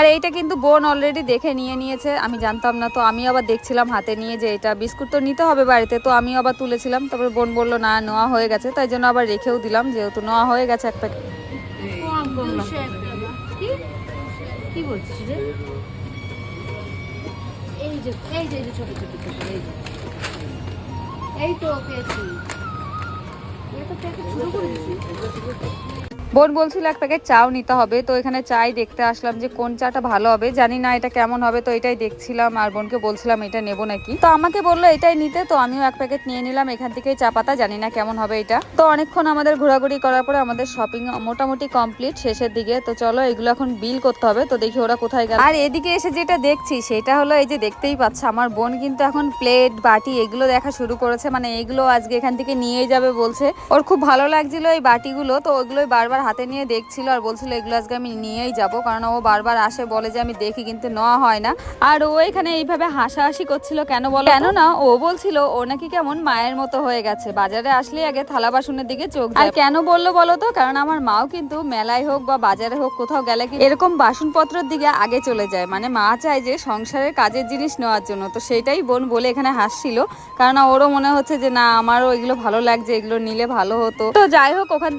আর এইটা কিন্তু বোন অলরেডি দেখে নিয়ে নিয়েছে, আমি জানতাম না। তো আমি আবার দেখছিলাম হাতে নিয়ে যে এটা বিস্কুট তো নিতে হবে বাড়িতে, তো আমি আবার তুলেছিলাম। তারপরে বোন বললো না নেওয়া হয়ে গেছে, তাই জন্য আবার রেখেও দিলাম, যেহেতু নেওয়া হয়ে গেছে এক প্যাকেট। কি বলছিস রে? এই যে ছোট ছোট ছোট এই তো পেয়েছি। এটা প্যাকেট ছোট করে দিয়েছি। বোন বলছিল এক প্যাকেট চাও নিতে হবে, তো এখানে চাই দেখতে আসলাম যে কোন চাটা ভালো হবে, জানি না এটা কেমন হবে, তো এটাই দেখছিলাম। আর বোনকে বলছিলাম এটা নেবো নাকি, তো আমাকে বললো এটাই নিতে, তো আমিও এক প্যাকেট নিয়ে নিলাম এখান থেকেই চা পাতা, জানি না কেমন হবে এটা। তো অনেকক্ষণ আমাদের ঘোরাঘুরি করার পরে আমাদের শপিং মোটামুটি কমপ্লিট, শেষের দিকে। তো চলো এগুলো এখন বিল করতে হবে, তো দেখি ওরা কোথায় গেল। আর এদিকে এসে যেটা দেখছি সেটা হলো এই যে দেখতেই পাচ্ছ আমার বোন কিন্তু এখন প্লেট বাটি এগুলো দেখা শুরু করেছে, মানে এগুলো আজকে এখান থেকে নিয়ে যাবে বলছে। ওর খুব ভালো লাগছিল এই বাটিগুলো, তো ওইগুলোই বারবার হাতে নিয়ে দেখছিল আর বলছিল এগুলো আজকে আমি নিয়েই যাব, কারণ ও বারবার আসে বলে যে আমি দেখি কিন্তু নেওয়া হয় না। আর ও এখানে এইভাবে হাসাহাসি করছিল কেন বলো, কেন না ও বলছিল ও নাকি কেমন মায়ের মতো হয়ে গেছে, বাজারে আসলে আগে থালা বাসনের দিকে চোখ যায়। আর কেন বললো বলো তো, কারণ আমার মাও কিন্তু মেলায় হোক বা বাজারে হোক কোথাও গেলে এরকম বাসনপত্রের দিকে আগে চলে যায়, মানে মা চায় যে সংসারের কাজের জিনিস নেওয়ার জন্য। তো সেটাই বোন বলে এখানে হাসছিল, কারণ ওরও মনে হচ্ছে যে না আমারও এগুলো ভালো লাগছে, এগুলো নিলে ভালো হতো। তো যাই হোক ওখান